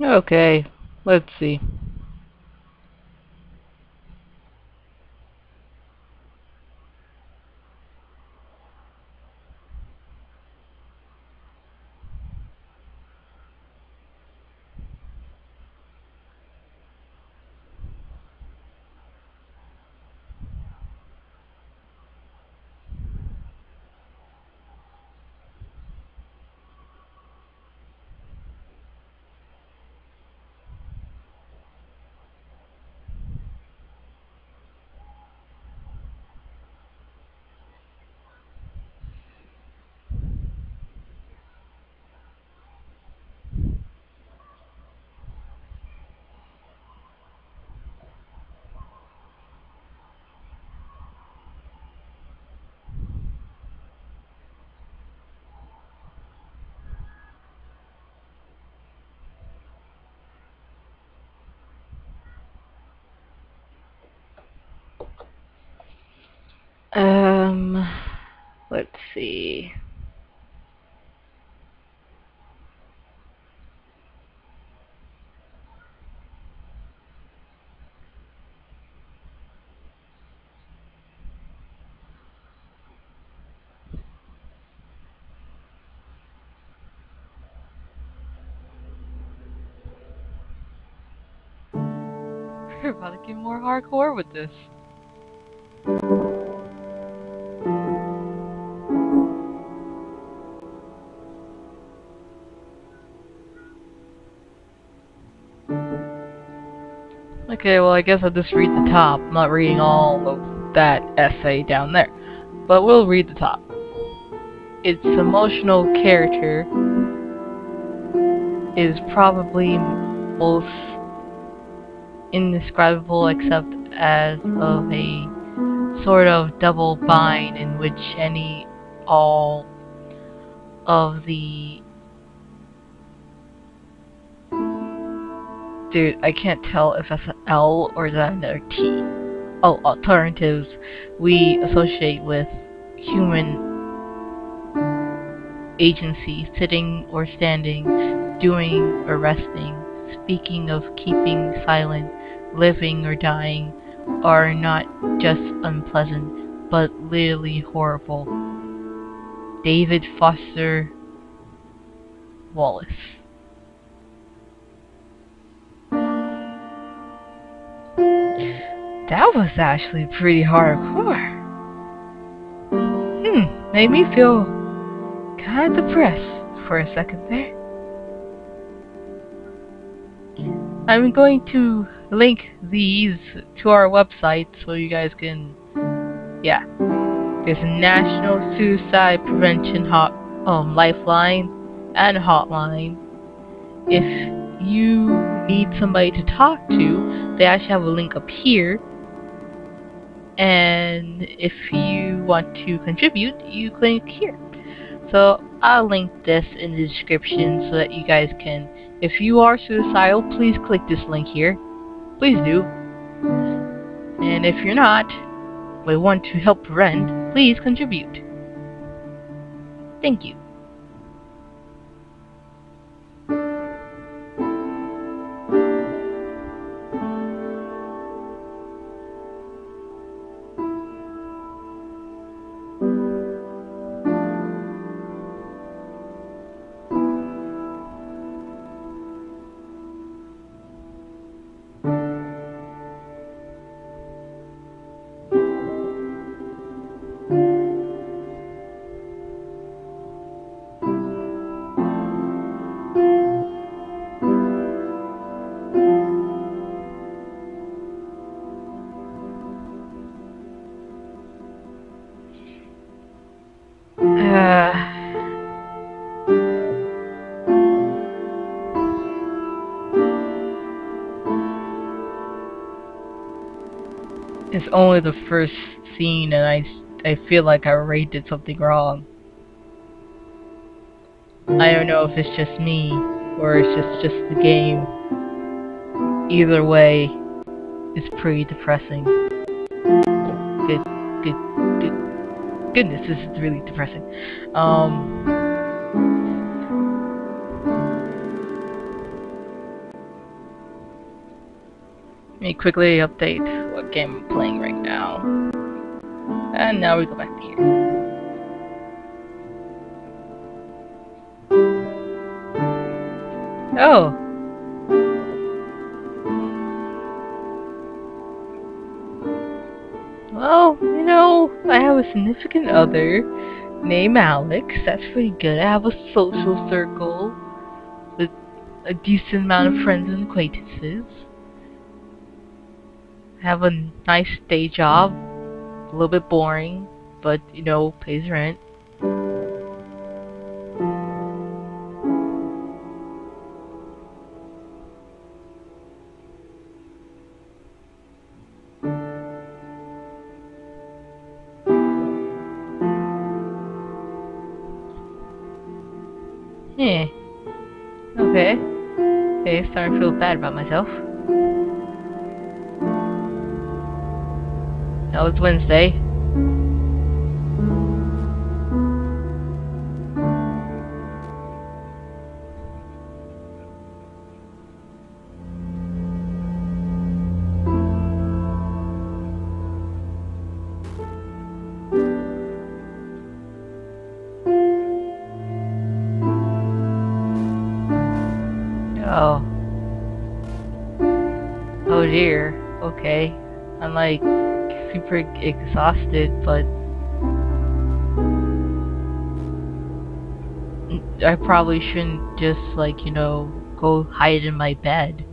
Okay, let's see. Um, let's see. We're about to get more hardcore with this. Okay, well I guess I'll just read the top. I'm not reading all of that essay down there. But we'll read the top. Its emotional character is probably most indescribable except as of a sort of double bind in which all of the dude, I can't tell if that's an L or is that another T. Oh, alternatives we associate with human agency, sitting or standing, doing or resting, speaking of keeping silent, living or dying, are not just unpleasant, but literally horrible. David Foster Wallace. That was actually pretty hardcore. Made me feel kind of depressed for a second there. I'm going to link these to our website so you guys can, yeah. There's a National Suicide Prevention Lifeline and Hotline. If you need somebody to talk to, they actually have a link up here. And if you want to contribute, you click here. So I'll link this in the description so that you guys can, if you are suicidal, please click this link here. Please do. And if you're not, but want to help prevent, please contribute. Thank you. It's only the first scene and I feel like I already did something wrong. I don't know if it's just me or it's just the game. Either way, it's pretty depressing. Goodness, this is really depressing. me quickly update what game I'm playing right now. And now we go back to here. Oh. Well, you know, I have a significant other named Alex. That's pretty good. I have a social circle with a decent amount of friends and acquaintances. I have a nice day job. A little bit boring, but, you know, pays rent. Yeah. Okay. Okay, starting to feel bad about myself. Now it's Wednesday. Oh. Oh dear. Okay. I'm like super exhausted, but I probably shouldn't just like, you know, go hide in my bed.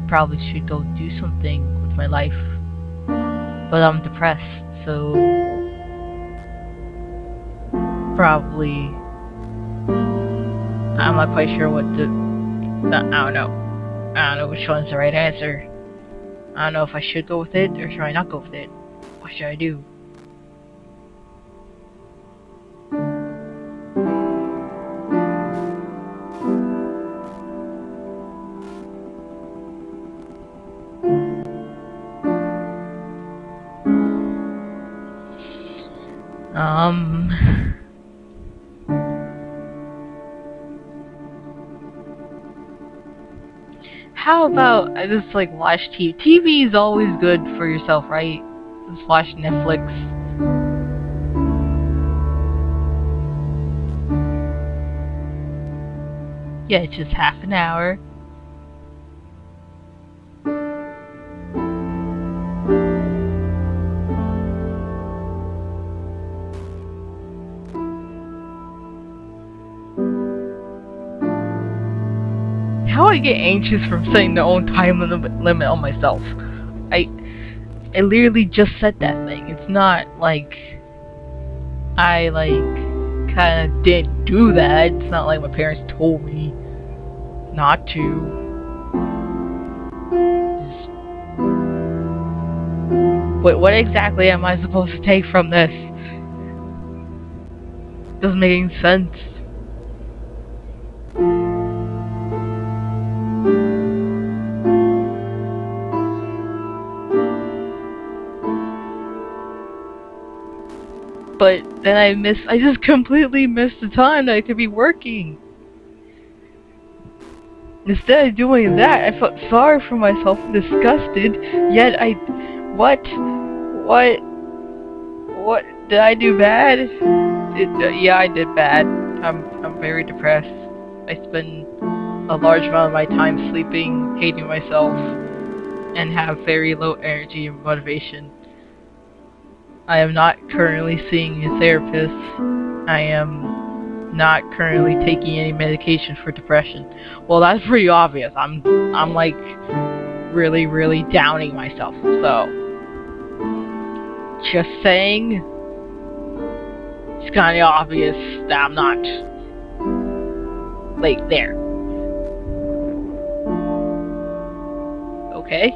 Probably should go do something with my life. But I'm depressed, so probably I'm not quite sure what to. I don't know. I don't know which one's the right answer. I don't know if I should go with it or should I not go with it. What should I do? How about I just like watch TV? TV is always good for yourself, right? Just watch Netflix. Yeah, it's just half an hour. How I get anxious from setting the own time limit on myself. I literally just said that thing. It's not like I like kinda didn't do that. It's not like my parents told me not to. Wait, what exactly am I supposed to take from this? Doesn't make any sense. But then I just completely missed the time that I could be working. Instead of doing that, I felt sorry for myself and disgusted, yet what did I do bad? Yeah, I did bad. I'm very depressed. I spend a large amount of my time sleeping, hating myself, and have very low energy and motivation. I am not currently seeing a therapist. I am not currently taking any medication for depression. Well, that's pretty obvious. I'm like really downing myself. So just saying, it's kind of obvious that I'm not like there. Okay.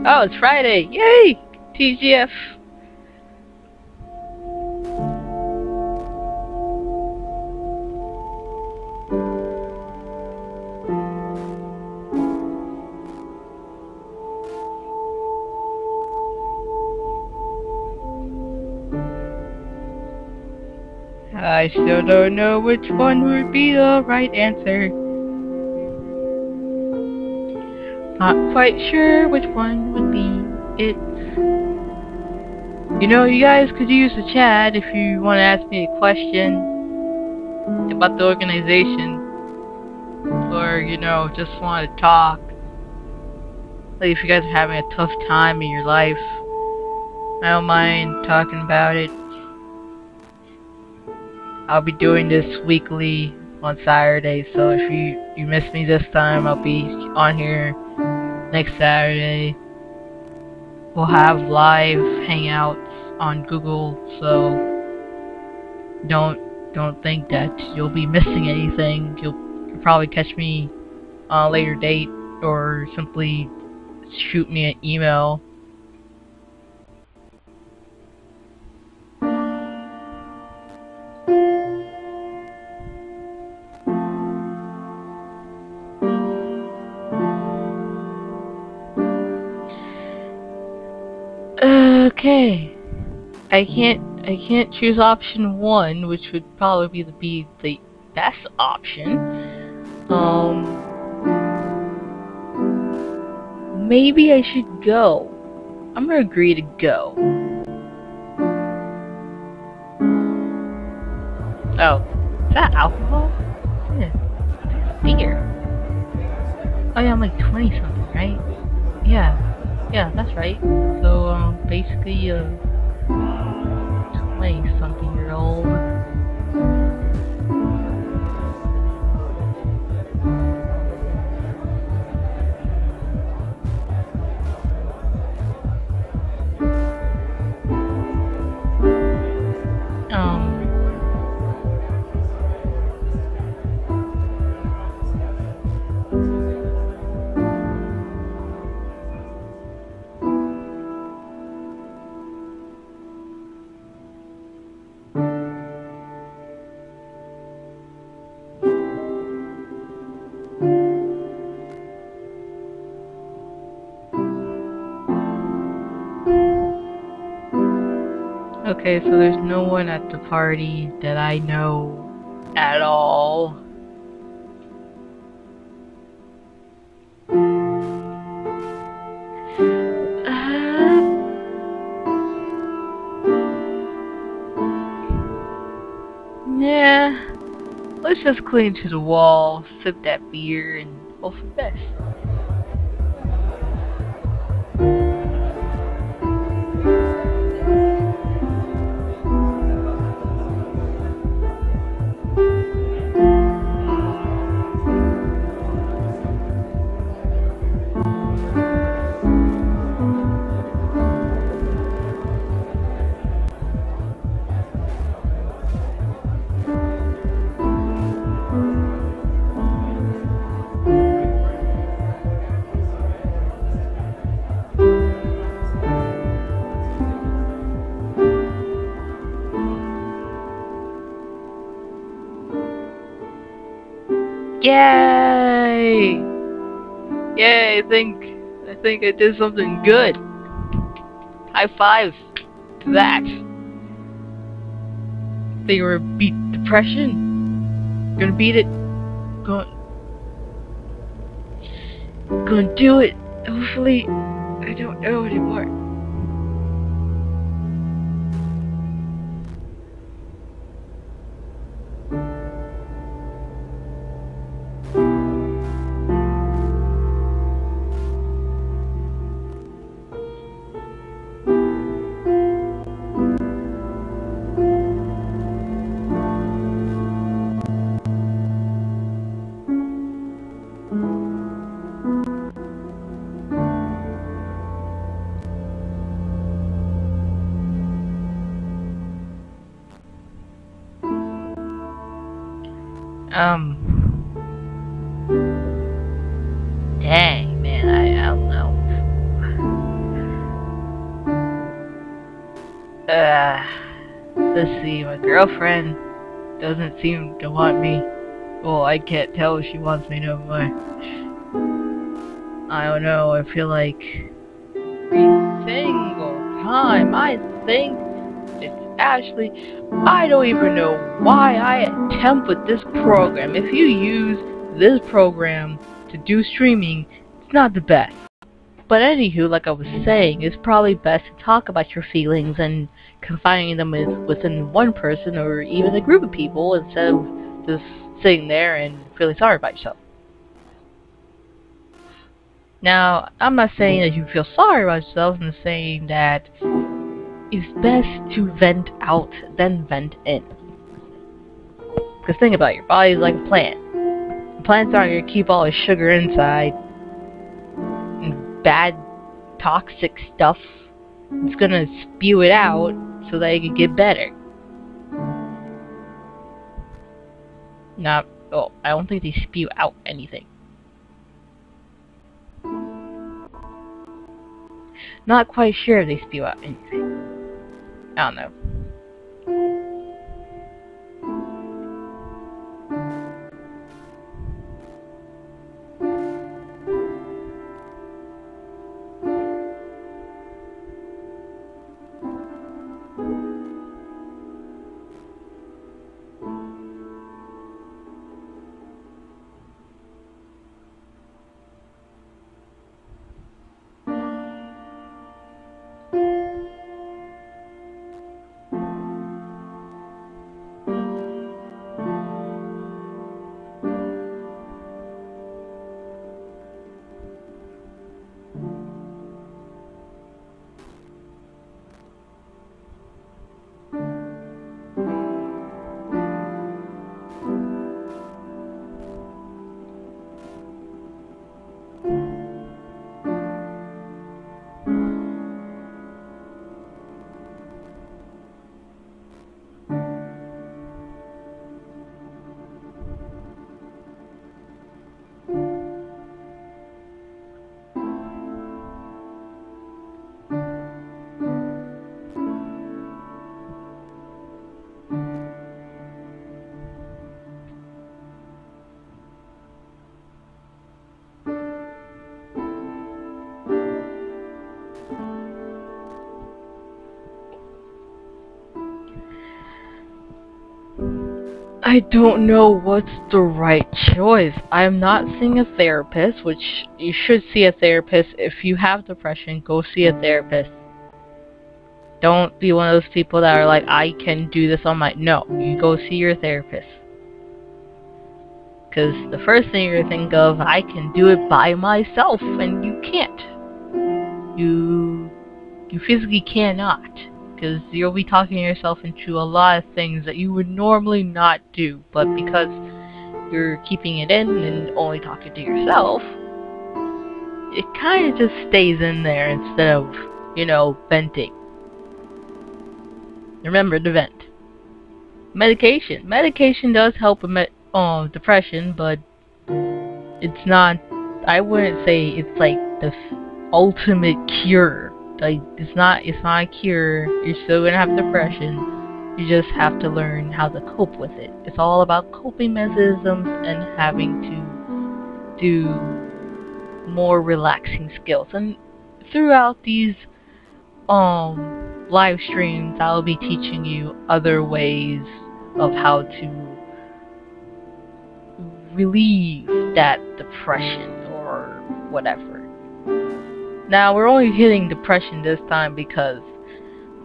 Oh, it's Friday. Yay! TGF. I still don't know which one would be the right answer. Not quite sure which one would be it. You know, you guys could use the chat if you want to ask me a question about the organization, or, you know, just want to talk. Like, if you guys are having a tough time in your life, I don't mind talking about it. I'll be doing this weekly on Saturday, so if you miss me this time, I'll be on here next Saturday. We'll have live hangouts on Google, so don't think that you'll be missing anything. You'll probably catch me on a later date, or simply shoot me an email. Okay, I can't choose option 1, which would probably be the best option. Maybe I should go. I'm gonna agree to go. Oh, is that alcohol? Yeah, that's beer. Oh yeah, I'm like 20 something, right? Yeah, that's right. So, basically, 20-something-year-old. Okay, so there's no one at the party that I know at all. Yeah, let's just cling to the wall, sip that beer, and hope for the best. Yay! Yay, I think I did something good. High five to that. Think we're gonna beat depression? Gonna beat it. Gonna do it. Hopefully, I don't know anymore. Dang, man, I don't know. Let's see, my girlfriend doesn't seem to want me. Well, I can't tell if she wants me no more. I don't know, I feel like every single time I think it's Ashley, I don't even know why I attempt with this program. If you use this program to do streaming, it's not the best. But anywho, like I was saying, it's probably best to talk about your feelings and confining them within one person or even a group of people instead of just sitting there and feeling sorry about yourself. Now, I'm not saying that you feel sorry about yourself, I'm saying that it's best to vent out, then vent in. Because think about it, your body's like a plant. Plants aren't going to keep all the sugar inside and bad, toxic stuff. It's going to spew it out so that it can get better. I don't think they spew out anything. Not quite sure if they spew out anything. I don't know. I don't know what's the right choice. I'm not seeing a therapist, which you should see a therapist. If you have depression, go see a therapist. Don't be one of those people that are like, I can do this on my... No, you go see your therapist. Because the first thing you're going to think of, I can do it by myself, and you can't. You physically cannot. Because you'll be talking yourself into a lot of things that you would normally not do, but because you're keeping it in and only talking to yourself, it kind of just stays in there instead of, venting. Remember to vent. Medication. Medication does help with depression, but it's not, I wouldn't say it's like the ultimate cure. Like, it's not a cure. You're still gonna have depression. You just have to learn how to cope with it. It's all about coping mechanisms and having to do more relaxing skills. And throughout these live streams, I'll be teaching you other ways of how to relieve that depression or whatever. Now, we're only hitting depression this time because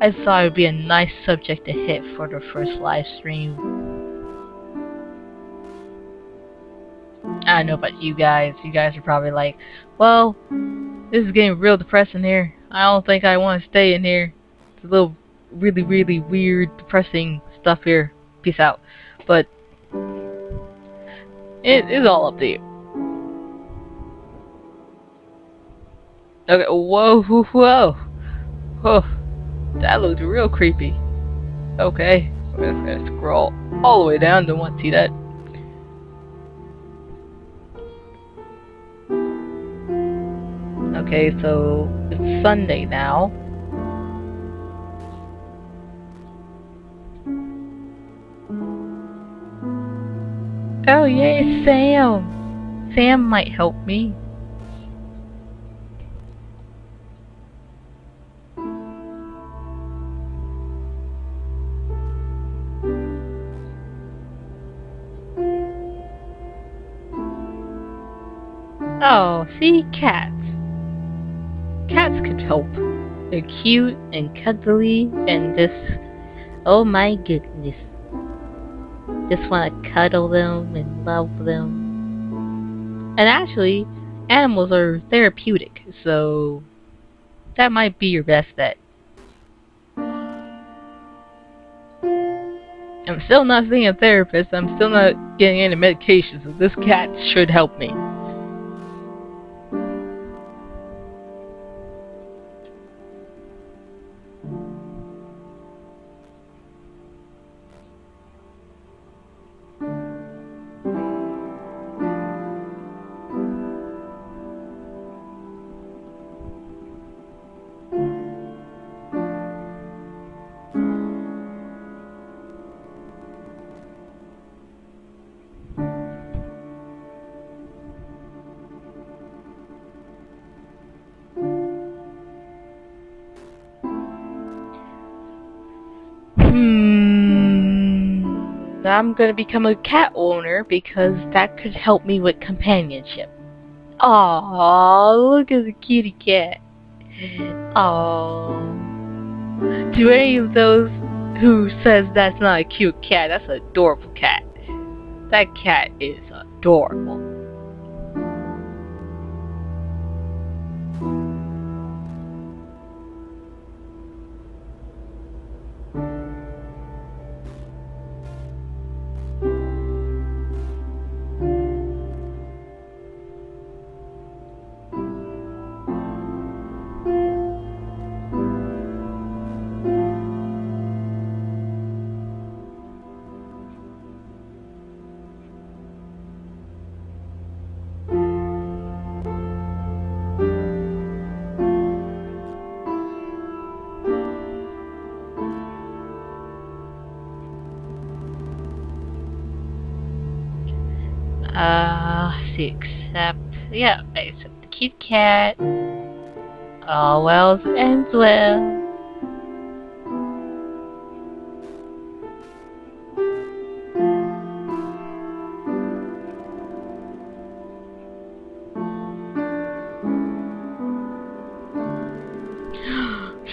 I thought it would be a nice subject to hit for the first live stream. I don't know about you guys. You guys are probably like, well, this is getting real depressing here. I don't think I want to stay in here. It's a little really, really weird, depressing stuff here. Peace out. But it is all up to you. Okay, whoa. Oh, that looked real creepy. Okay, we're just gonna scroll all the way down. Don't want to see that. Okay, so it's Sunday now. Oh yay, Sam! Sam might help me. Oh, see, cats. Cats could help. They're cute and cuddly and just, oh my goodness. Just want to cuddle them and love them. And actually, animals are therapeutic, so that might be your best bet. I'm still not seeing a therapist, I'm still not getting any medication, so this cat should help me. I'm gonna become a cat owner because that could help me with companionship. Aww, look at the kitty cat. Aww. To any of those who says that's not a cute cat, that's an adorable cat. That cat is adorable. Except the cute cat. All well ends well.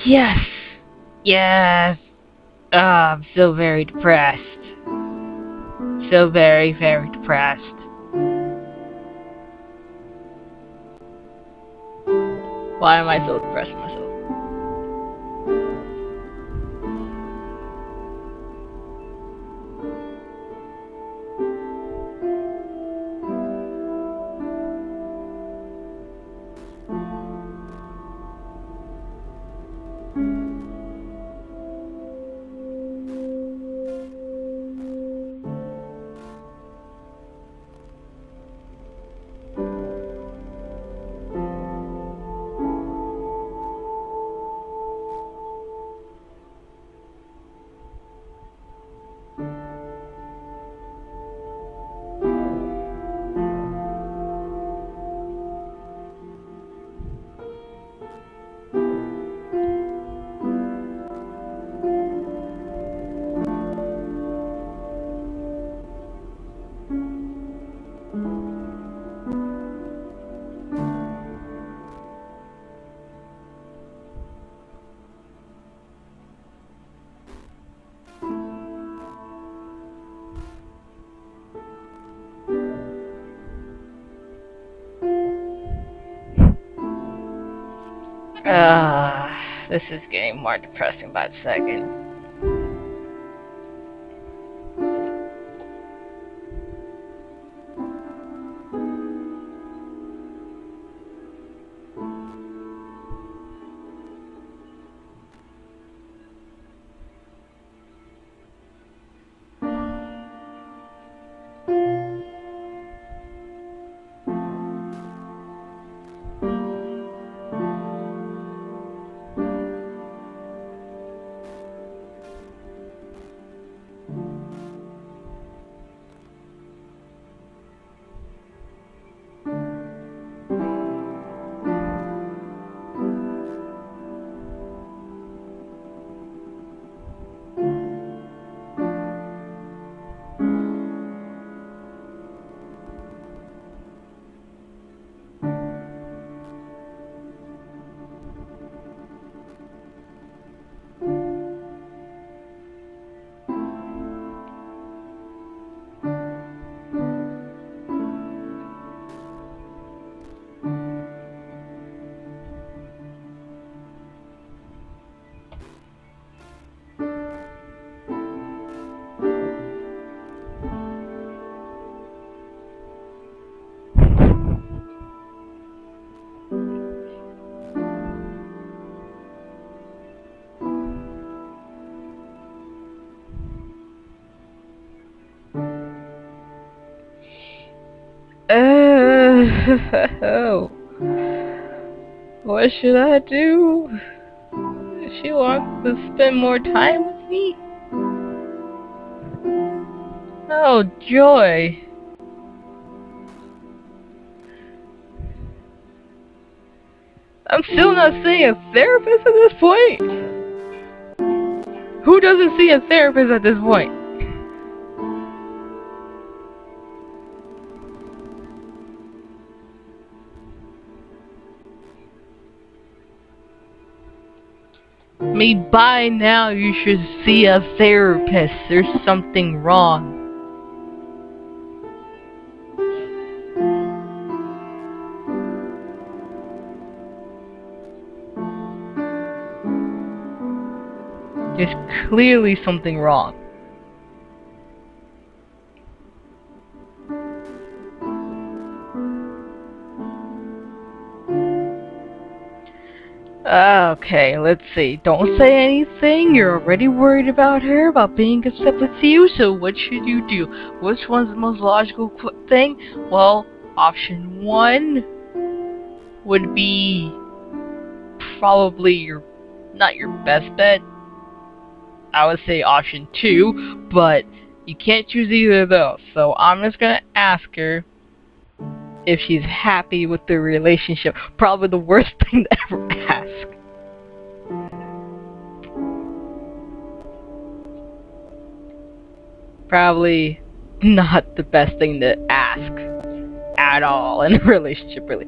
Yes! Yes! I'm so very depressed. So very, very depressed. Why am I so depressed myself? This is getting more depressing by the second. Oh, what should I do? She wants to spend more time with me? Oh, joy. I'm still not seeing a therapist at this point? Who doesn't see a therapist at this point? I mean, by now you should see a therapist. There's something wrong. There's clearly something wrong. Okay, let's see. Don't say anything. You're already worried about her, about being upset with you, so what should you do? Which one's the most logical thing? Well, option 1 would be probably not your best bet. I would say option 2, but you can't choose either of those. So I'm just gonna ask her if she's happy with the relationship. Probably the worst thing to ever ask. Probably not the best thing to ask at all in a relationship, really.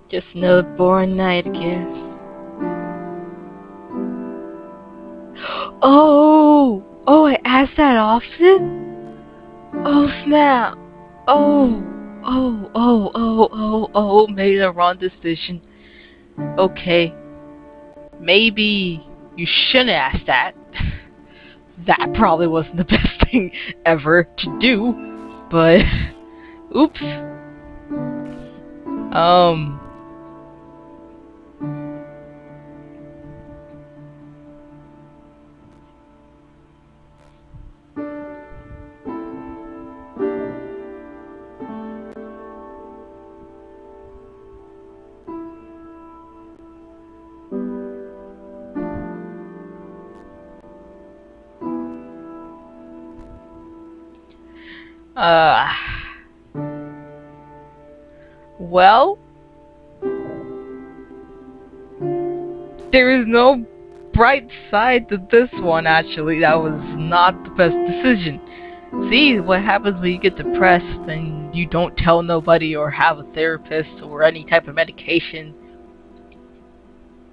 Just another boring night, I guess. Oh, I ask that often? Oh snap! Made the wrong decision. Okay, maybe you shouldn't ask that. That probably wasn't the best thing ever to do, but oops. Well, there is no bright side to this one, actually. That was not the best decision. See, what happens when you get depressed and you don't tell nobody or have a therapist or any type of medication?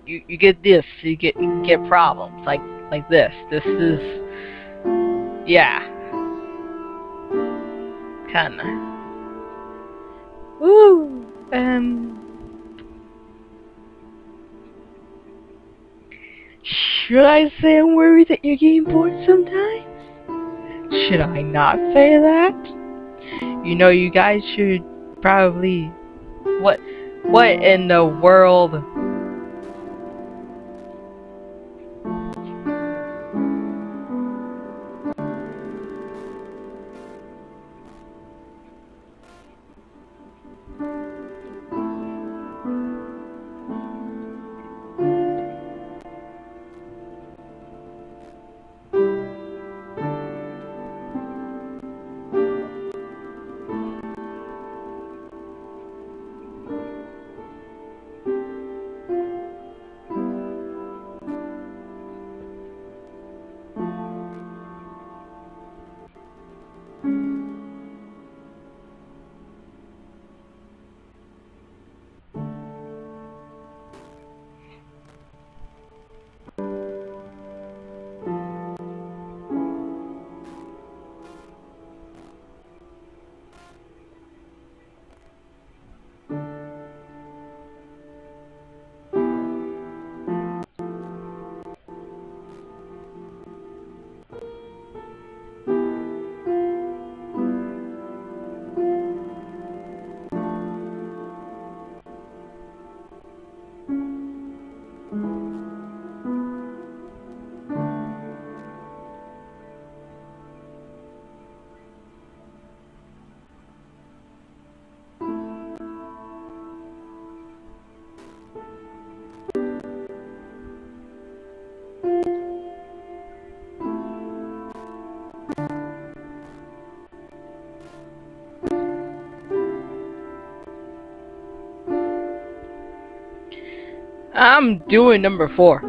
You get this, you get problems like this. This is, yeah, kinda. Woo. Should I say I'm worried that you're getting bored sometimes? Should I not say that? You know, you guys should probably... What in the world? I'm doing number 4.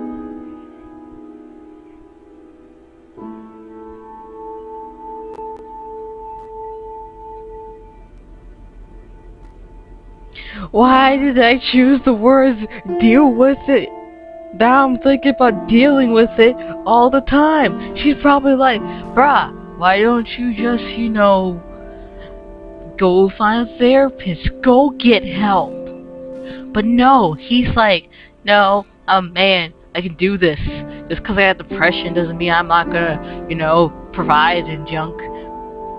Why did I choose the words deal with it? Now I'm thinking about dealing with it all the time. She's probably like, bruh, why don't you just, go find a therapist, go get help. But no, he's like, no, I'm a man, I can do this. Just because I have depression doesn't mean I'm not gonna, provide and junk,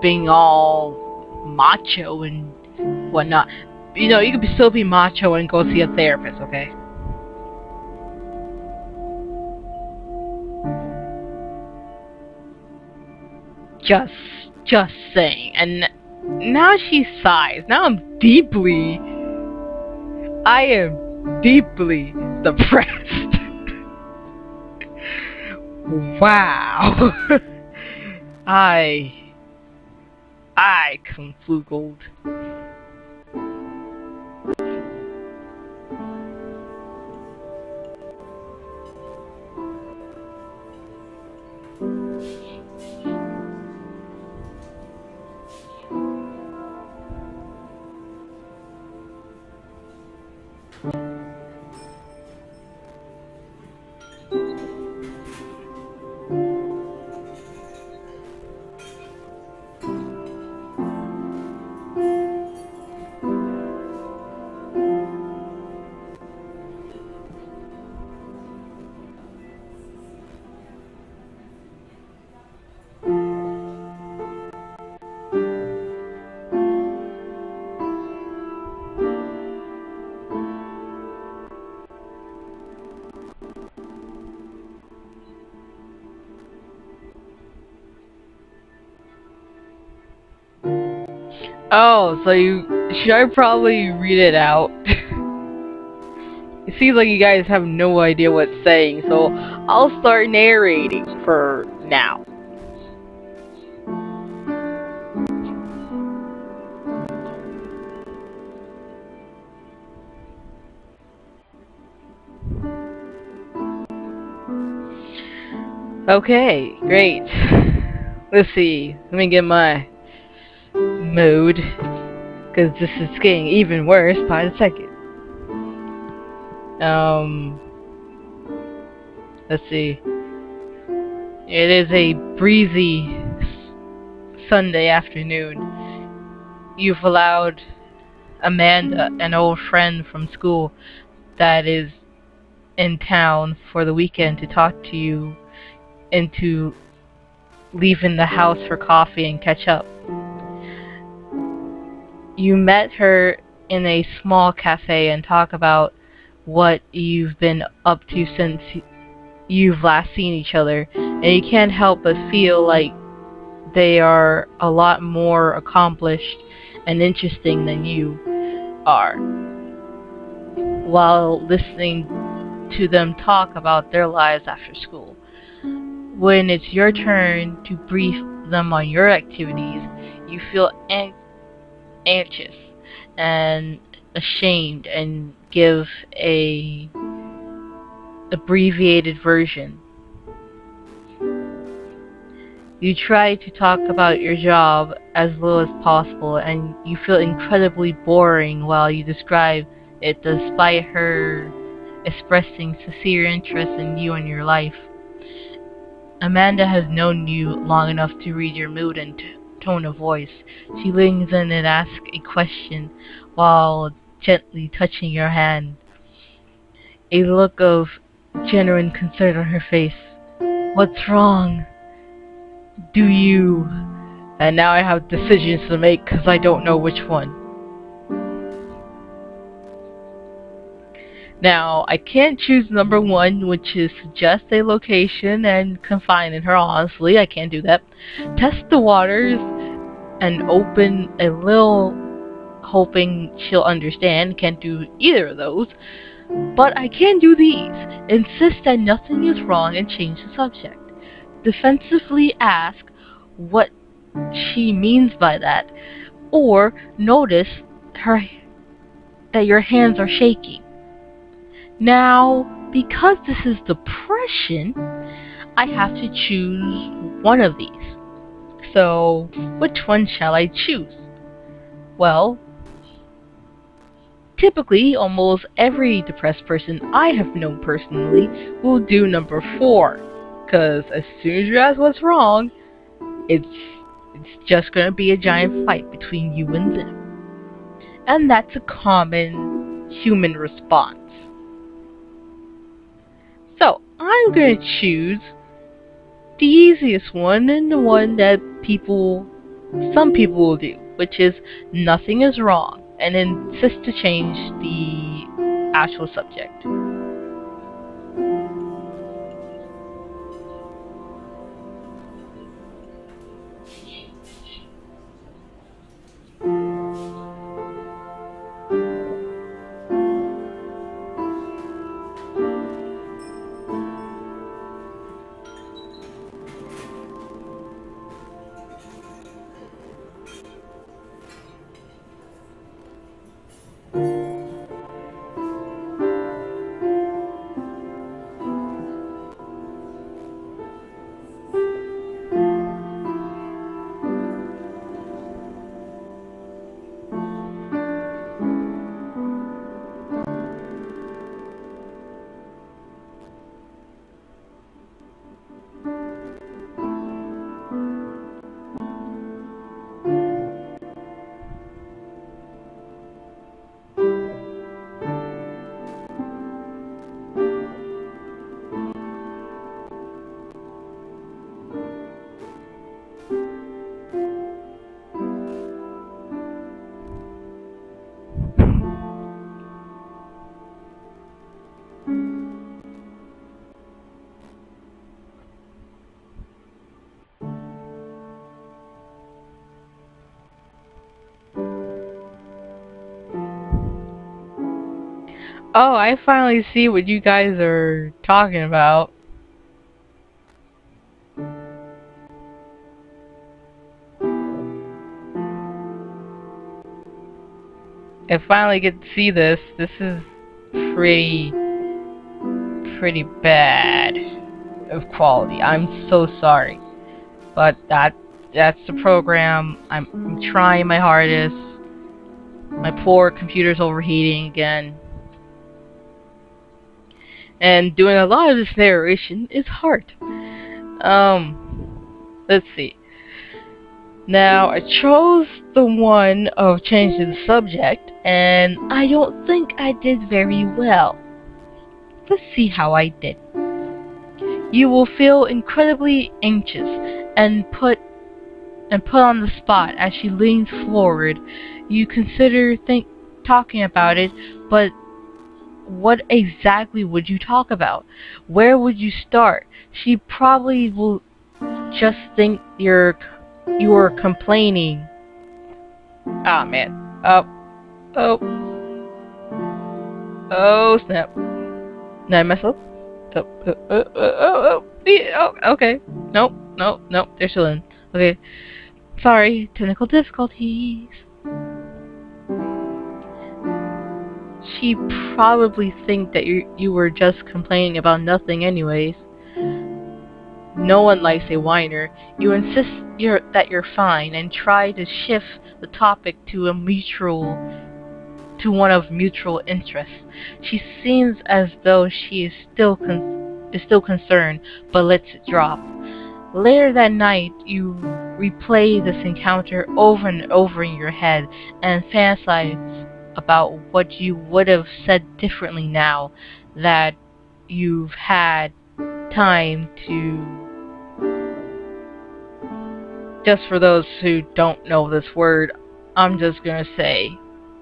being all macho and whatnot. You can still be macho and go see a therapist, okay? Just saying. And now she sighs. Now I am deeply depressed. Wow. I conflugled. Oh, so should I probably read it out? It seems like you guys have no idea what it's saying, so I'll start narrating for now. Okay, great. Let's see. Let me get my mood, because this is getting even worse by the second. Let's see. It is a breezy Sunday afternoon. You've allowed Amanda, an old friend from school that is in town for the weekend, to talk to you into leaving the house for coffee and catch up. You met her in a small cafe and talk about what you've been up to since you've last seen each other, and you can't help but feel like they are a lot more accomplished and interesting than you are, while listening to them talk about their lives after school. When it's your turn to brief them on your activities, you feel anxious and ashamed and give a abbreviated version. You try to talk about your job as little as possible, and you feel incredibly boring while you describe it, despite her expressing sincere interest in you and your life. Amanda has known you long enough to read your mood and tone of voice. She leans in and asks a question while gently touching your hand. A look of genuine concern on her face. What's wrong? Do you? And now I have decisions to make because I don't know which one. Now, I can't choose number 1, which is suggest a location and confine in her. Honestly, I can't do that. Test the waters and open a little, hoping she'll understand. Can't do either of those. But I can do these. Insist that nothing is wrong and change the subject. Defensively ask what she means by that. Or notice that your hands are shaking. Now, because this is depression, I have to choose one of these. So, which one shall I choose? Well, typically, almost every depressed person I have known personally will do number 4. Because as soon as you ask what's wrong, it's just gonna be a giant fight between you and them. And that's a common human response. So, I'm gonna choose the easiest one and the one that some people will do, which is nothing is wrong, and insist to change the actual subject. Oh, I finally see what you guys are talking about. I finally get to see this. This is pretty bad of quality. I'm so sorry. But that's the program. I'm trying my hardest. My poor computer's overheating again. And doing a lot of this narration is hard. Let's see. Now, I chose the one of changing the subject, and I don't think I did very well. Let's see how I did. You will feel incredibly anxious and put on the spot as she leans forward. You consider talking about it, but what exactly would you talk about? Where would you start? She probably will just think you are complaining. Ah, man. Oh, snap. Did I mess up? Okay. Nope. They're still in. Okay. Sorry, technical difficulties. She probably think that you were just complaining about nothing anyways. No one likes a whiner. You insist that you're fine and try to shift the topic to one of mutual interest. She seems as though she is still concerned, but lets it drop. Later that night, you replay this encounter over and over in your head and fantasize about what you would have said differently now that you've had time to. Just for those who don't know this word, I'm just gonna say,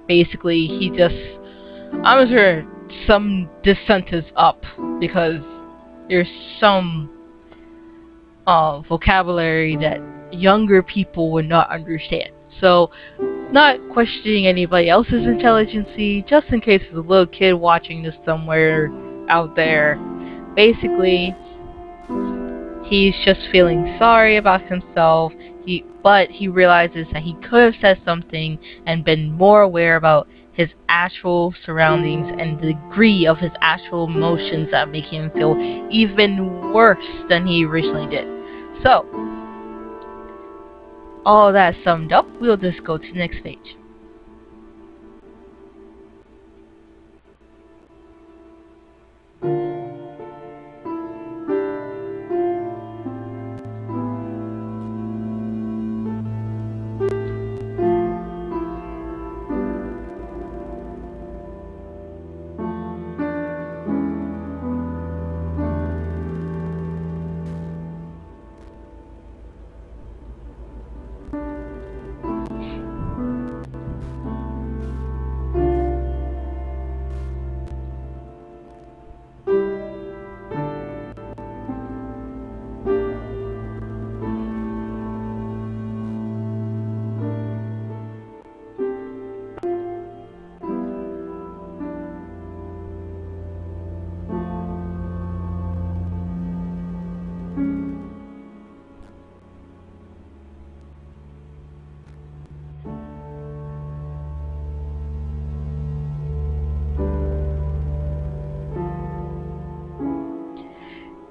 basically, I'm just gonna sum this sentence up because there's some vocabulary that younger people would not understand. So, not questioning anybody else's intelligence, just in case there's a little kid watching this somewhere out there. Basically, he's just feeling sorry about himself, but he realizes that he could have said something and been more aware about his actual surroundings and the degree of his actual emotions that make him feel even worse than he originally did. So, all that summed up, we'll just go to the next page.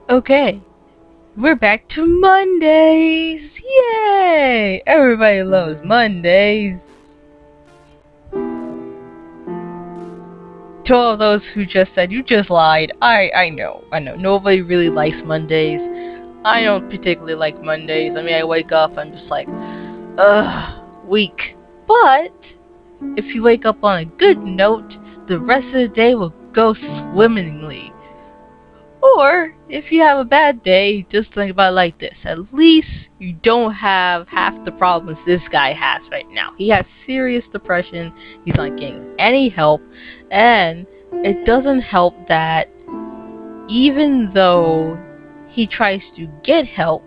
Okay, we're back to Mondays! Yay! Everybody loves Mondays! To all those who just said you just lied, I know. Nobody really likes Mondays. I don't particularly like Mondays. I mean, I wake up, I'm just like, ugh, weak. But, if you wake up on a good note, the rest of the day will go swimmingly. Or, if you have a bad day, just think about it like this. At least you don't have half the problems this guy has right now. He has serious depression, he's not getting any help, and it doesn't help that even though he tries to get help,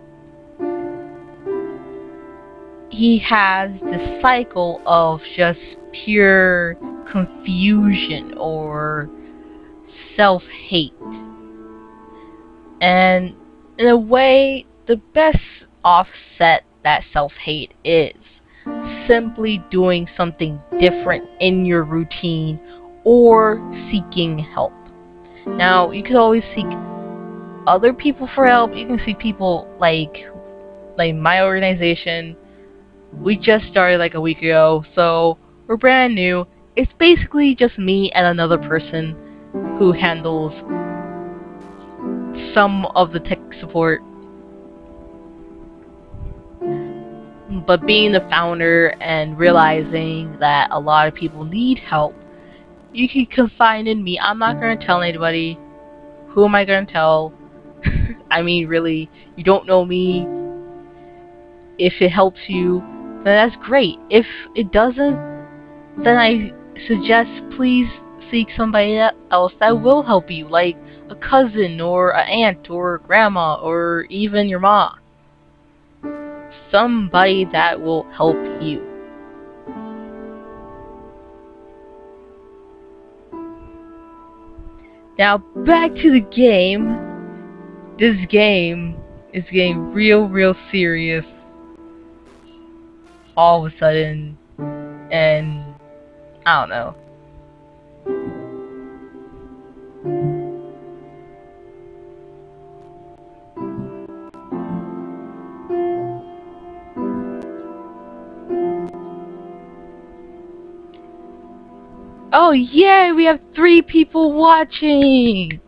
he has this cycle of just pure confusion or self-hate. And in a way, the best offset that self-hate is simply doing something different in your routine or seeking help. Now, you could always seek other people for help. You can see people like my organization. We just started like a week ago, so we're brand new. It's basically just me and another person who handles some of the tech support. But being the founder and realizing that a lot of people need help, you can confide in me. I'm not going to tell anybody. Who am I going to tell? I mean, really, you don't know me. If it helps you, then that's great. If it doesn't, then I suggest please seek somebody else that will help you, like a cousin or an aunt or grandma or even your mom. Somebody that will help you. Now back to the game. This game is getting real serious all of a sudden, and I don't know. Oh yay, we have 3 people watching!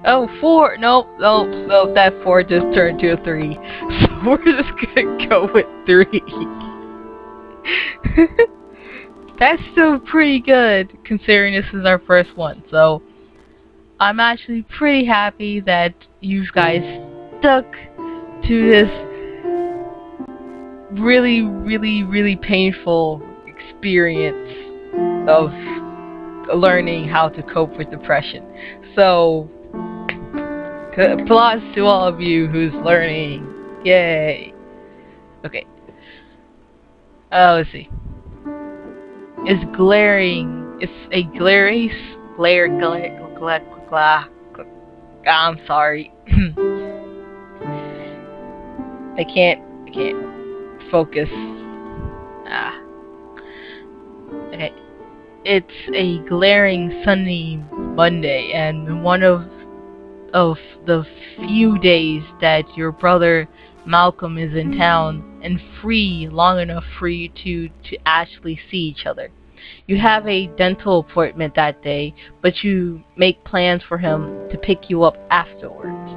Oh, 4, nope, that 4 just turned to a 3. So we're just gonna go with 3. That's still pretty good, considering this is our first one, so I'm actually pretty happy that you guys stuck to this really painful experience of learning how to cope with depression. So, applause to all of you who's learning. Yay! Okay. Let's see. It's a I'm sorry. I can't focus. Okay. It's a glaring sunny Monday, and one of the few days that your brother Malcolm is in town and free long enough for you to actually see each other. You have a dental appointment that day, but you make plans for him to pick you up afterwards.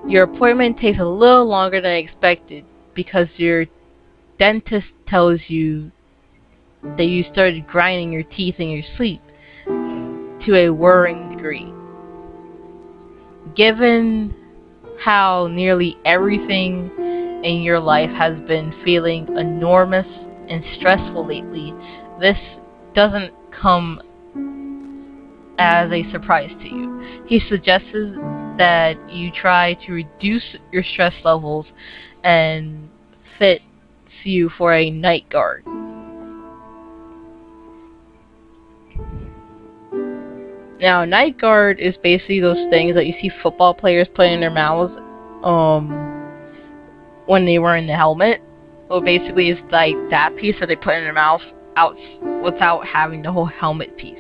Your appointment takes a little longer than expected because your dentist tells you that you started grinding your teeth in your sleep to a worrying degree. Given how nearly everything in your life has been feeling enormous and stressful lately, this doesn't come as a surprise to you. He suggests that you try to reduce your stress levels and fits you for a night guard. Now, night guard is basically those things that you see football players put in their mouths when they were in the helmet. So basically it's like that piece that they put in their mouth out without having the whole helmet piece.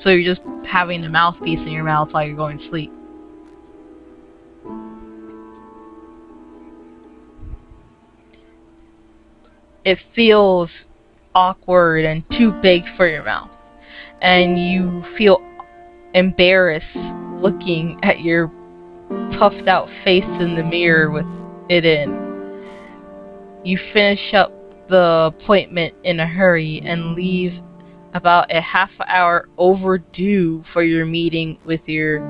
So you're just having the mouthpiece in your mouth while you're going to sleep. It feels awkward and too big for your mouth. And you feel embarrassed looking at your puffed out face in the mirror with it in. You finish up the appointment in a hurry and leave about a half hour overdue for your meeting with your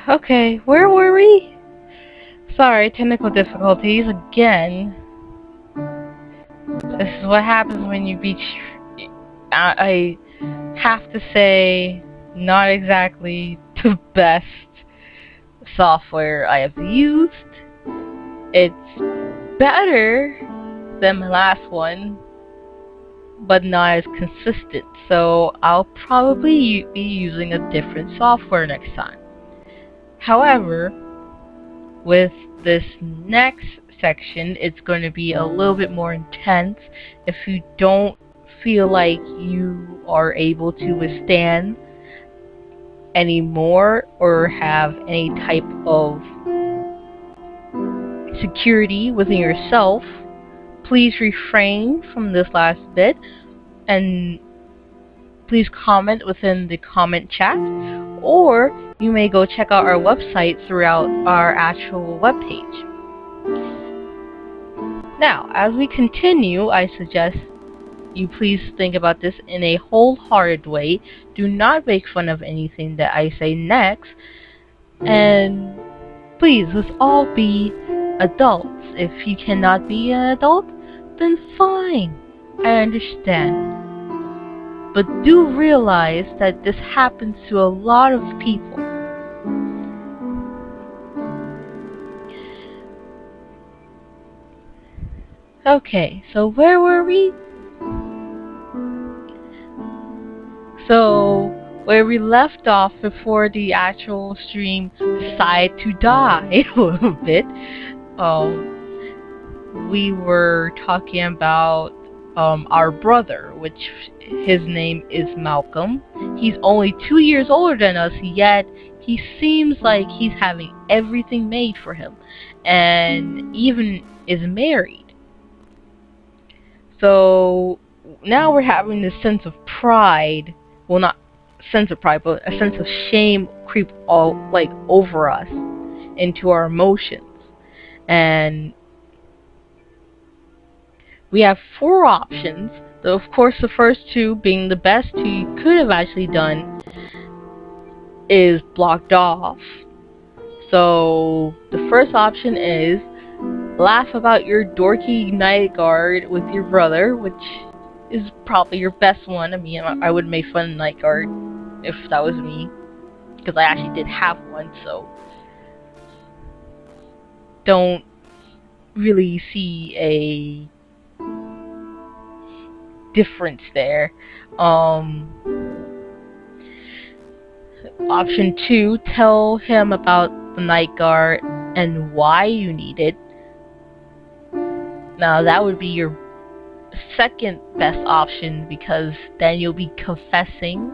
Okay, where were we? Sorry, technical difficulties again. This is what happens when you beat. I have to say, not exactly the best software I have used. It's better than my last one, but not as consistent. So I'll probably be using a different software next time. However, with this next section, it's going to be a little bit more intense. If you don't feel like you are able to withstand any more or have any type of security within yourself, please refrain from this last bit and please comment within the comment chat, or you may go check out our website throughout our actual webpage. Now, as we continue, I suggest you please think about this in a wholehearted way. Do not make fun of anything that I say next, and please, let's all be adults. If you cannot be an adult, then fine, I understand. But do realize that this happens to a lot of people. Okay, so where were we? So, where we left off before the actual stream decided to die a little bit. We were talking about our brother, which his name is Malcolm. He's only 2 years older than us, yet he seems like he's having everything made for him, and even is married. So now we're having this sense of pride, well, not sense of pride, but a sense of shame creep all over us into our emotions. And we have 4 options, though of course the first 2 being the best 2 you could have actually done is blocked off. So the first option is laugh about your dorky night guard with your brother, which is probably your best one. I mean, I would make fun of night guard if that was me, because I actually did have one, so don't really see a difference there. Option 2, tell him about the night guard and why you need it. Now that would be your second best option, because then you'll be confessing.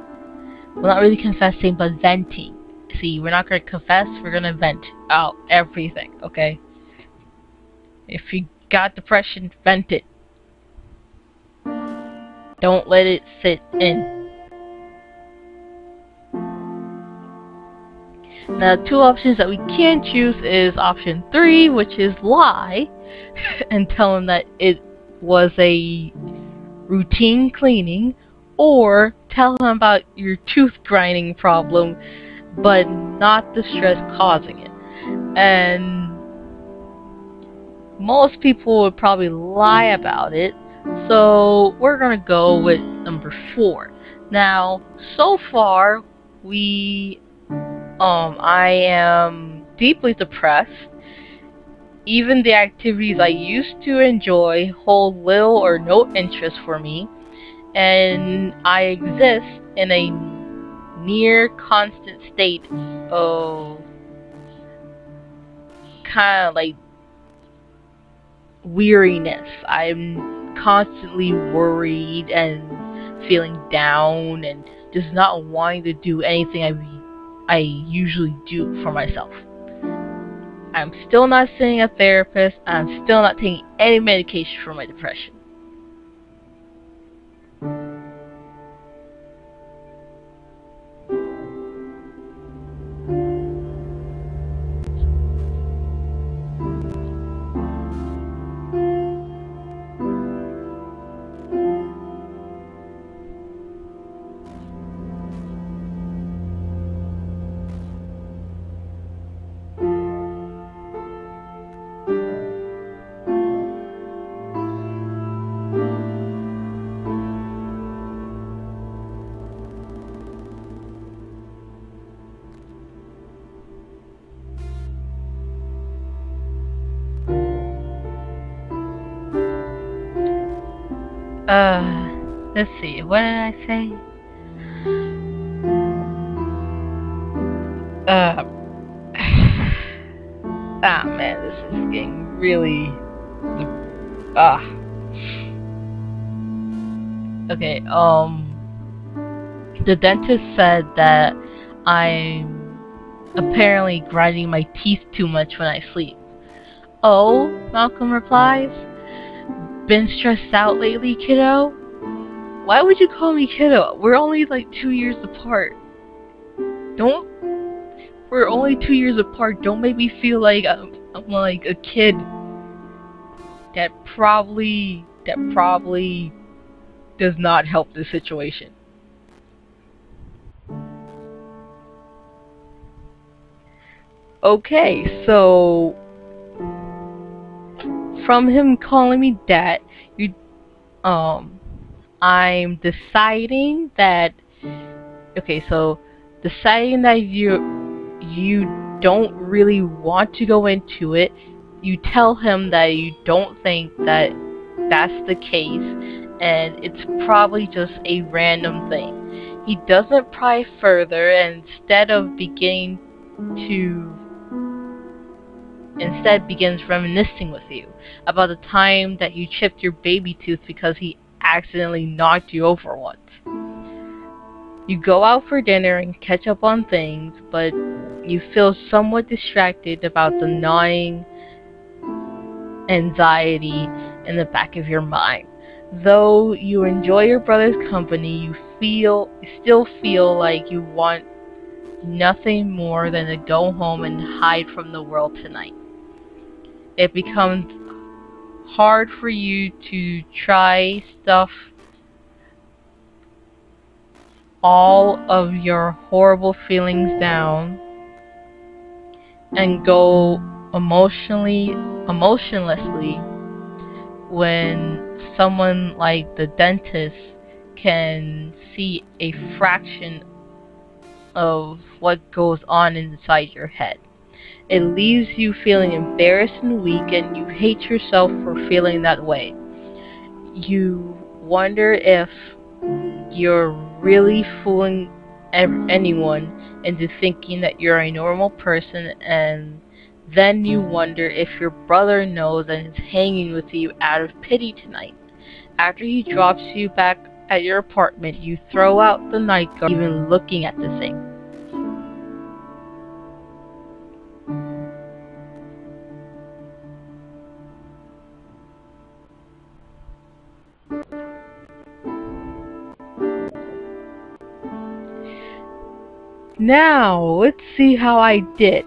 Well, not really confessing, but venting. See, we're not going to confess, we're going to vent out everything, okay? If you got depression, vent it. Don't let it sit in. Now, 2 options that we can choose is option 3, which is lie, and tell him that it was a routine cleaning, or tell him about your tooth grinding problem, but not the stress causing it. And most people would probably lie about it, so we're gonna go with number 4. Now, so far, I am deeply depressed. Even the activities I used to enjoy hold little or no interest for me, and I exist in a near constant state of kind of like weariness. I'm constantly worried and feeling down and just not wanting to do anything I usually do for myself. I'm still not seeing a therapist. I'm still not taking any medication for my depression. Let's see, what did I say? Man, this is getting really... Okay, the dentist said that I'm apparently grinding my teeth too much when I sleep. Oh, Malcolm replies. Been stressed out lately, kiddo? Why would you call me kiddo? We're only like 2 years apart. We're only 2 years apart. Don't make me feel like I'm like a kid that probably does not help the situation. Okay, so from him calling me that, I'm deciding that you don't really want to go into it. You tell him that you don't think that that's the case, and it's probably just a random thing. he doesn't pry further, and instead begins reminiscing with you about the time that you chipped your baby tooth because he accidentally knocked you over once. You go out for dinner and catch up on things, but you feel somewhat distracted about the gnawing anxiety in the back of your mind. Though you enjoy your brother's company, you still feel like you want nothing more than to go home and hide from the world tonight. It becomes hard for you to try stuff all of your horrible feelings down and go emotionlessly when someone like the dentist can see a fraction of what goes on inside your head. It leaves you feeling embarrassed and weak, and you hate yourself for feeling that way. You wonder if you're really fooling anyone into thinking that you're a normal person, and then you wonder if your brother knows and is hanging with you out of pity tonight. After he drops you back at your apartment, you throw out the night guard, even looking at the thing. Now, let's see how I did.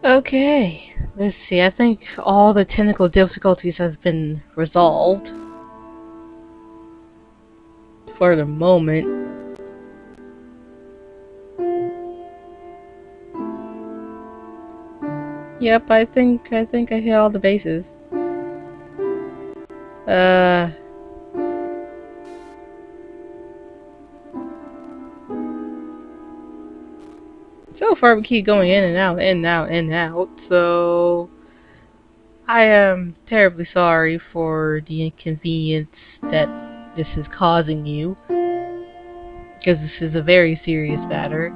Okay, let's see. I think all the technical difficulties have been resolved for the moment. Yep, I think I hit all the bases. So far we keep going in and out, in and out, in and out, so I am terribly sorry for the inconvenience that this is causing you. because this is a very serious matter.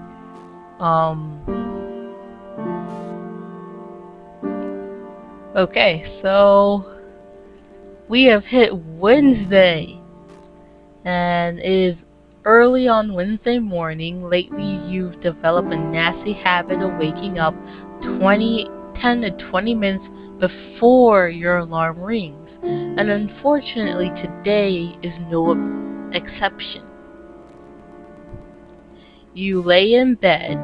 Okay, so we have hit Wednesday, and it is early on Wednesday morning. Lately, you've developed a nasty habit of waking up 10 to 20 minutes before your alarm rings, and unfortunately today is no exception. You lay in bed,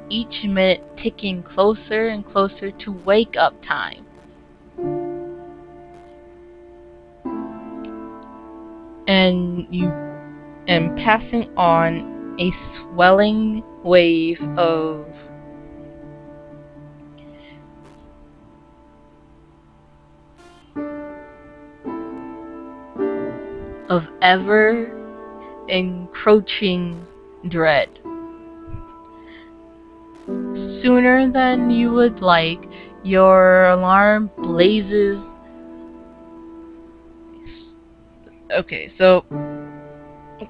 each minute ticking closer and closer to wake up time. And you am passing on a swelling wave of ever encroaching dread. Sooner than you would like, your alarm blazes. Okay, so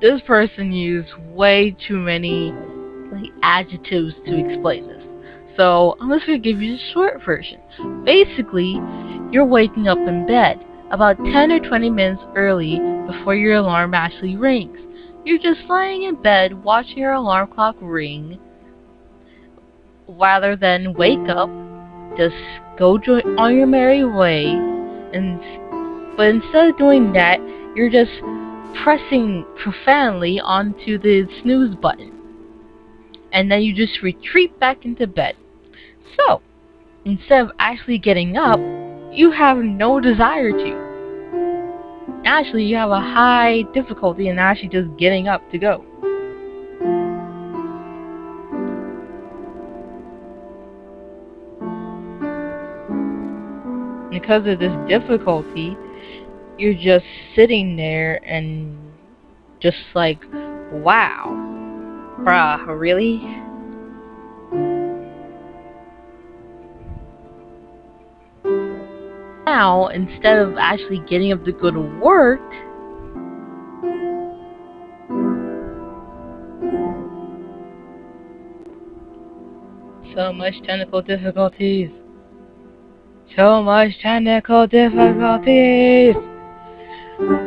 this person used way too many adjectives to explain this. So I'm just going to give you the short version. Basically, you're waking up in bed about 10 or 20 minutes early before your alarm actually rings. You're just lying in bed watching your alarm clock ring rather than wake up, just go on your merry way, but instead of doing that, you're just pressing profoundly onto the snooze button, and then you just retreat back into bed. So, instead of actually getting up, you have no desire to. Actually, you have a high difficulty in actually just getting up to go. Because of this difficulty, you're just sitting there and just like, wow, bruh, really? Now, instead of actually getting up to go to work, so much technical difficulties. So much technical difficulties.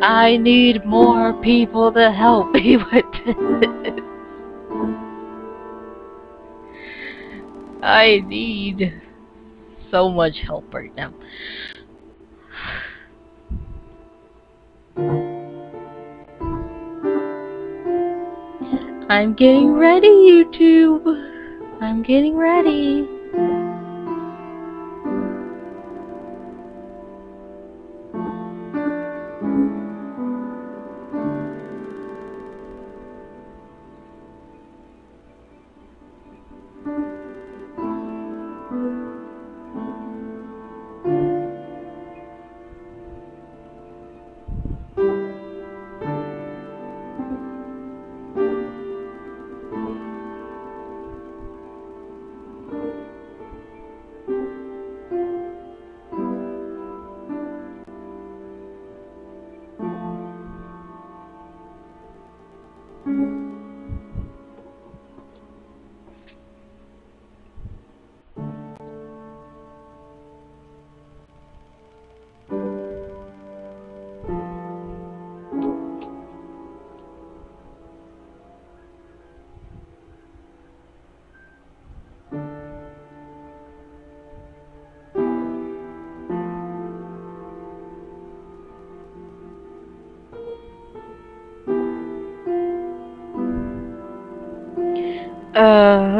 I need more people to help me with this. I need so much help right now. I'm getting ready, YouTube. I'm getting ready.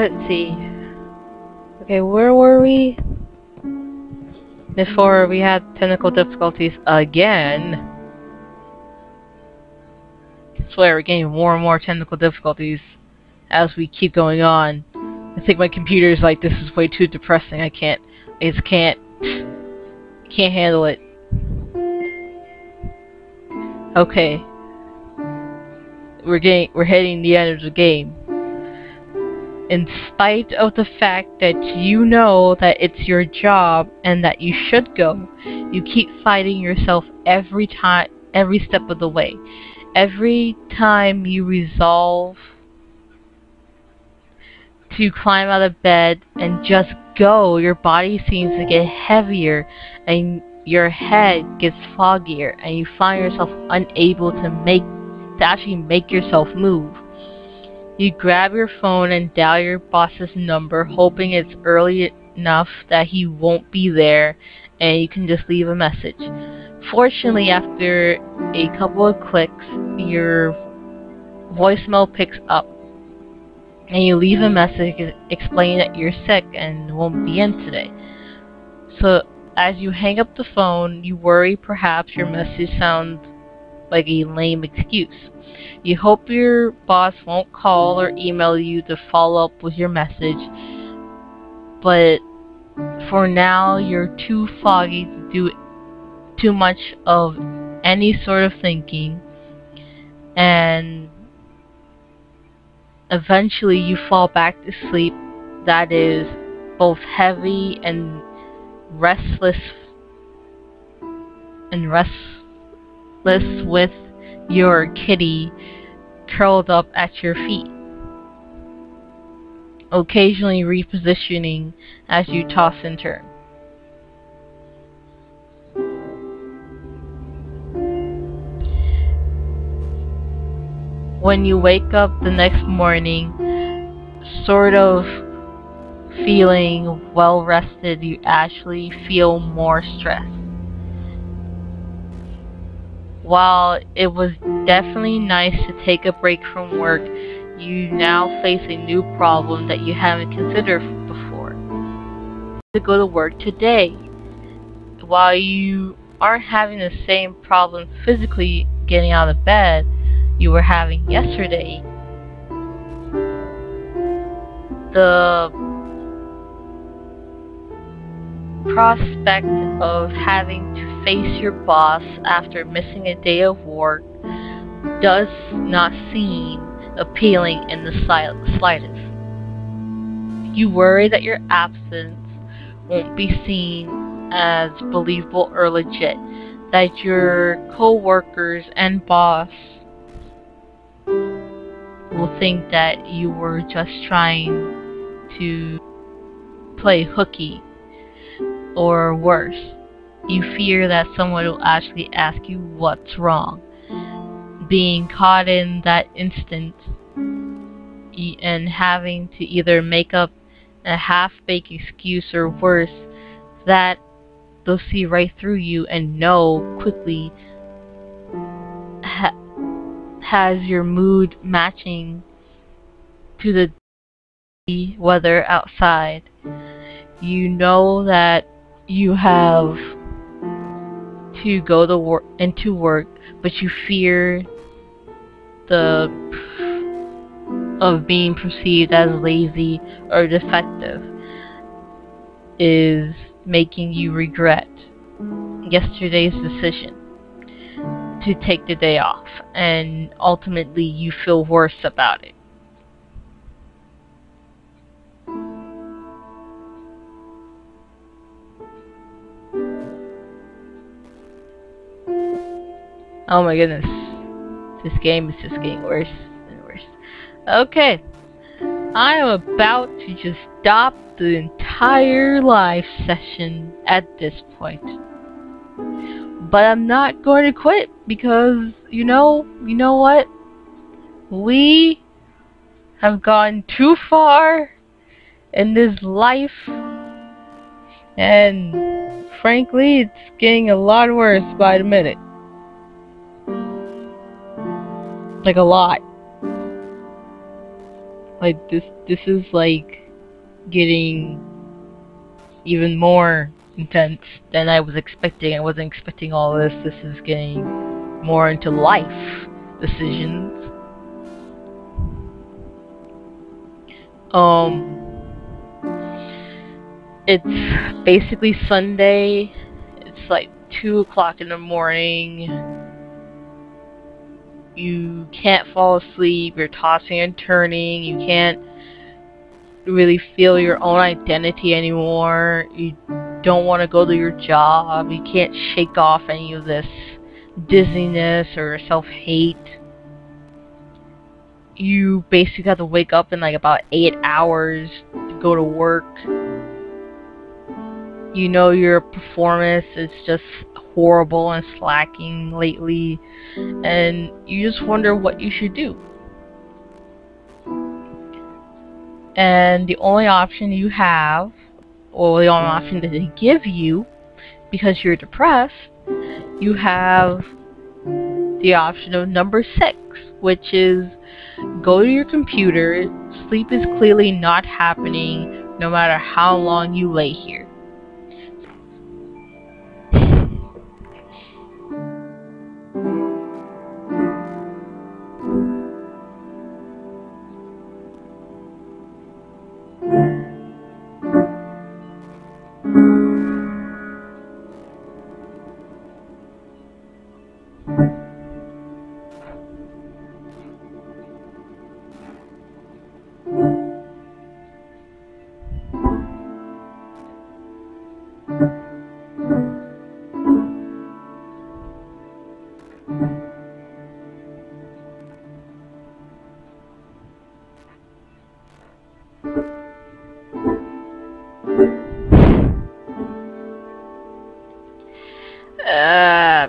Let's see. Okay, where were we? Before we had technical difficulties again. I swear, we're getting more and more technical difficulties as we keep going on. I think my computer's like, this is way too depressing. I just can't handle it. Okay. We're hitting the end of the game. In spite of the fact that you know that it's your job and that you should go, you keep fighting yourself every step of the way. Every time you resolve to climb out of bed and just go. Your body seems to get heavier and your head gets foggier, and you find yourself unable to actually make yourself move. You grab your phone and dial your boss's number, hoping it's early enough that he won't be there and you can just leave a message. Fortunately, after a couple of clicks, your voicemail picks up and you leave a message explaining that you're sick and won't be in today. So as you hang up the phone, you worry perhaps your message sounds like a lame excuse. You hope your boss won't call or email you to follow up with your message, but for now you're too foggy to do too much of any sort of thinking, and eventually you fall back to sleep that is both heavy and restless with your kitty curled up at your feet, occasionally repositioning as you toss and turn. When you wake up the next morning, sort of feeling well rested, you actually feel more stressed. While it was definitely nice to take a break from work, you now face a new problem that you haven't considered before. To go to work today. While you aren't having the same problem physically getting out of bed you were having yesterday, the prospect of having to face your boss after missing a day of work does not seem appealing in the slightest. You worry that your absence won't be seen as believable or legit, that your co-workers and boss will think that you were just trying to play hooky, or worse, you fear that someone will actually ask you what's wrong. Being caught in that instant and having to either make up a half-baked excuse or worse, that they'll see right through you and know quickly has your mood matching to the weather outside. You know that you have to go to work, but you fear of being perceived as lazy or defective is making you regret yesterday's decision to take the day off, and ultimately you feel worse about it. Oh my goodness, this game is just getting worse and worse. Okay, I am about to just stop the entire live session at this point. But I'm not going to quit because, you know what? We have gone too far in this life, and frankly, it's getting a lot worse by the minute. Like a lot. Like this is like getting even more intense than I was expecting. I wasn't expecting all this. This is getting more into life decisions. It's basically Sunday. It's like 2 o'clock in the morning. You can't fall asleep. You're tossing and turning. You can't really feel your own identity anymore. You don't want to go to your job. You can't shake off any of this dizziness or self-hate. you basically have to wake up in like about 8 hours to go to work. You know your performance is just horrible and slacking lately, and you just wonder what you should do. And the only option you have, or the only option that they give you, because you're depressed, you have the option of number 6, which is go to your computer. Sleep is clearly not happening no matter how long you lay here.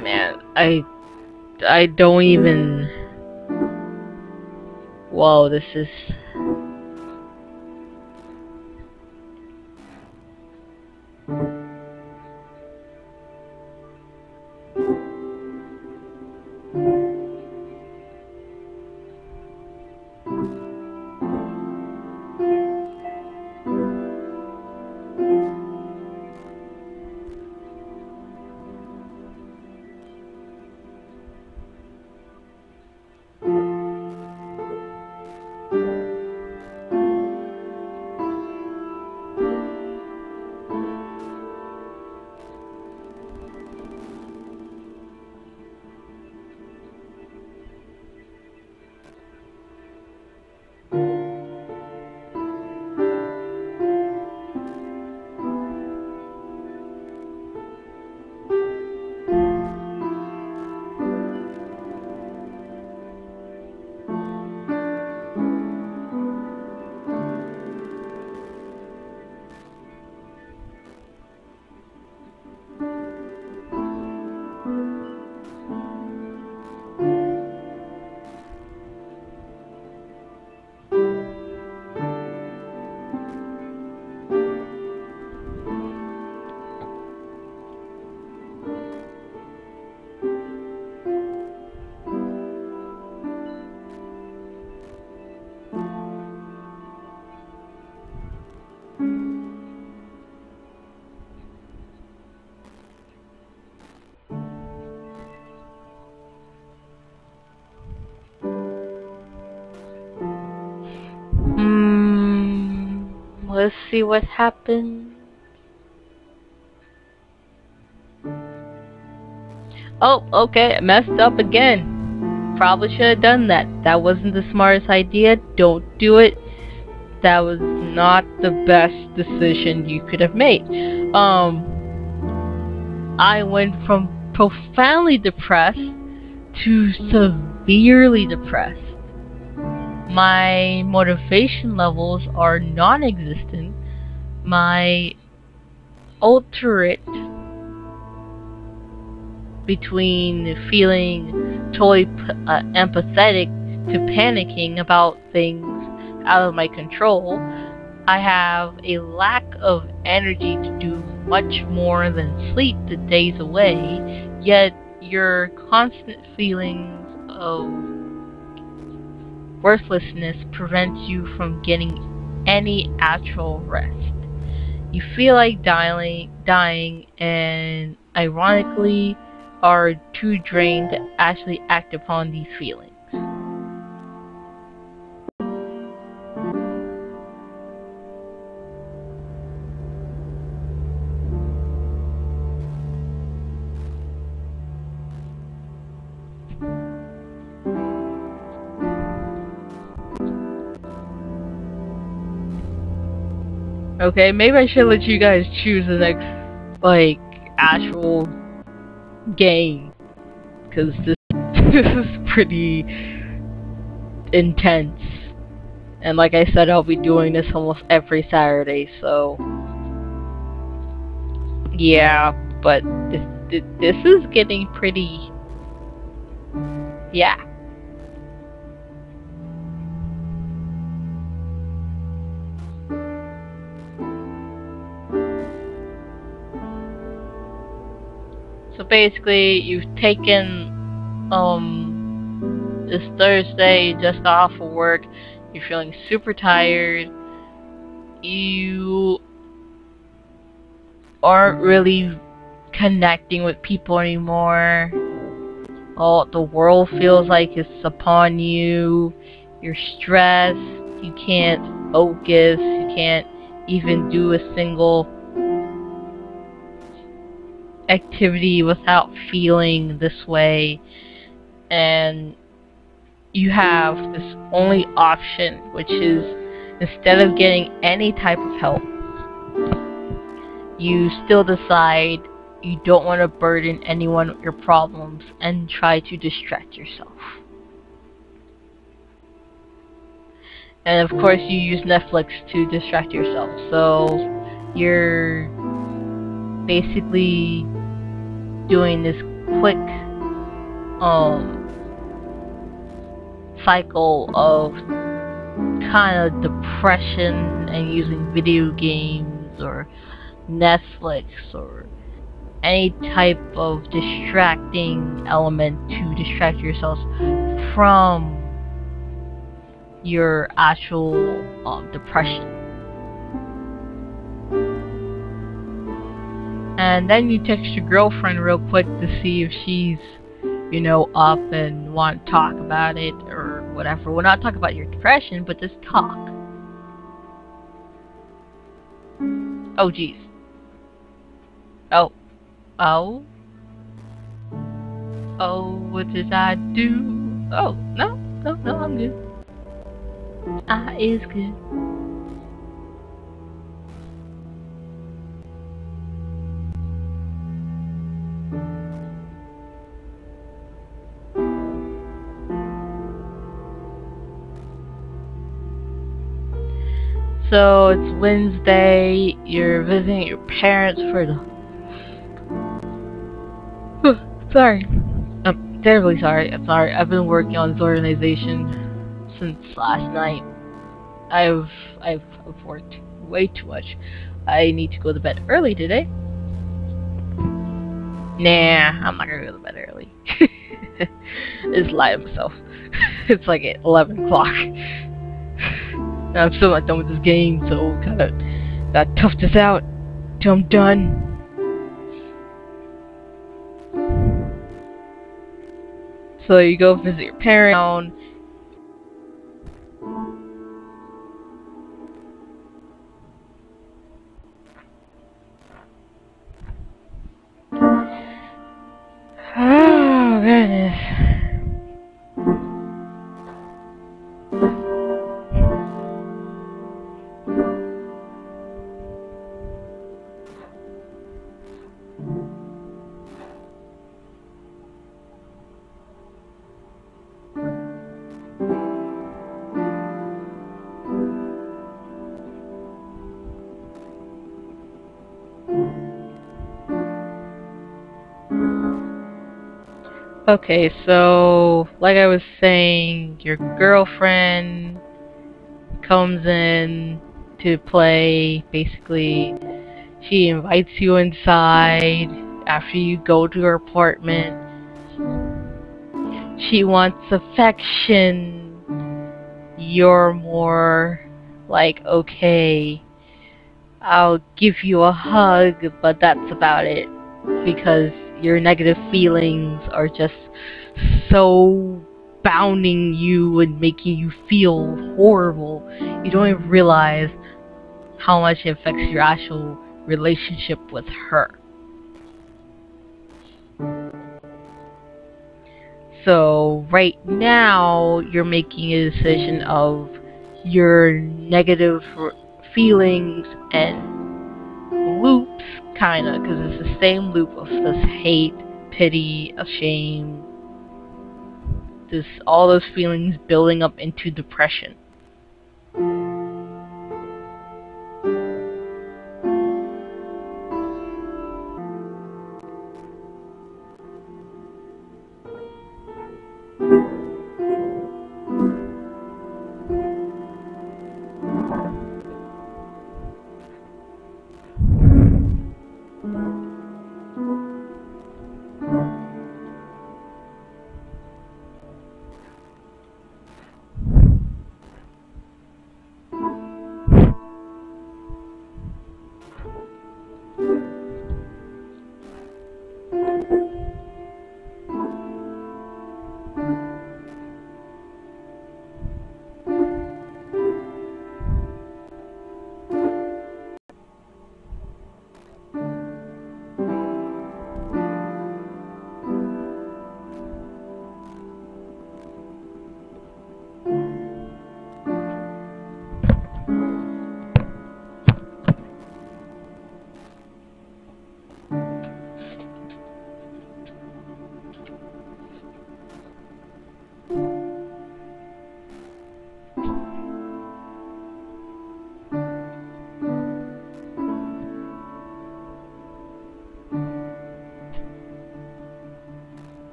Man, I don't even. Whoa, this is. Let's see what happens. Oh, okay, messed up again. Probably should have done that. That wasn't the smartest idea. Don't do it. That was not the best decision you could have made. I went from profoundly depressed to severely depressed. My motivation levels are non-existent. My alternate between feeling totally empathetic to panicking about things out of my control, I have a lack of energy to do much more than sleep the days away, yet your constant feelings of worthlessness prevents you from getting any actual rest. You feel like dying and ironically are too drained to actually act upon these feelings. Okay, maybe I should let you guys choose the next, like, actual game. Because this is pretty intense. And like I said, I'll be doing this almost every Saturday, so yeah, but this is getting pretty, yeah. So basically, you've taken this Thursday just off of work. You're feeling super tired. You aren't really connecting with people anymore. Oh, the world feels like it's upon you. You're stressed. You can't focus. You can't even do a single activity without feeling this way. And you have this only option, which is instead of getting any type of help, you still decide you don't want to burden anyone with your problems and try to distract yourself. And of course you use Netflix to distract yourself, so you're basically doing this quick cycle of kind of depression and using video games or Netflix or any type of distracting element to distract yourselves from your actual depression. And then you text your girlfriend real quick to see if she's, you know, up and want to talk about it or whatever. Well, not talk about your depression, but just talk. Oh, jeez. Oh, what did I do? Oh, no, I'm good. Is good. So it's Wednesday, you're visiting your parents for the... sorry. I'm terribly sorry. I'm sorry. I've been working on this organization since last night. I've worked way too much. I need to go to bed early today. Nah, I'm not gonna go to bed early. Just lie to myself. It's like at 11 o'clock. I'm still not done with this game, so gotta tough this out till I'm done. So you go visit your parents. Oh goodness. Okay, so like I was saying, your girlfriend comes in to play. Basically, she invites you inside after you go to her apartment. She wants affection. You're more like, okay, I'll give you a hug, but that's about it, because your negative feelings are just so bounding you and making you feel horrible. You don't even realize how much it affects your actual relationship with her. So right now you're making a decision of your negative feelings and loops, kinda, because it's the same loop of this hate, pity, shame, all those feelings building up into depression.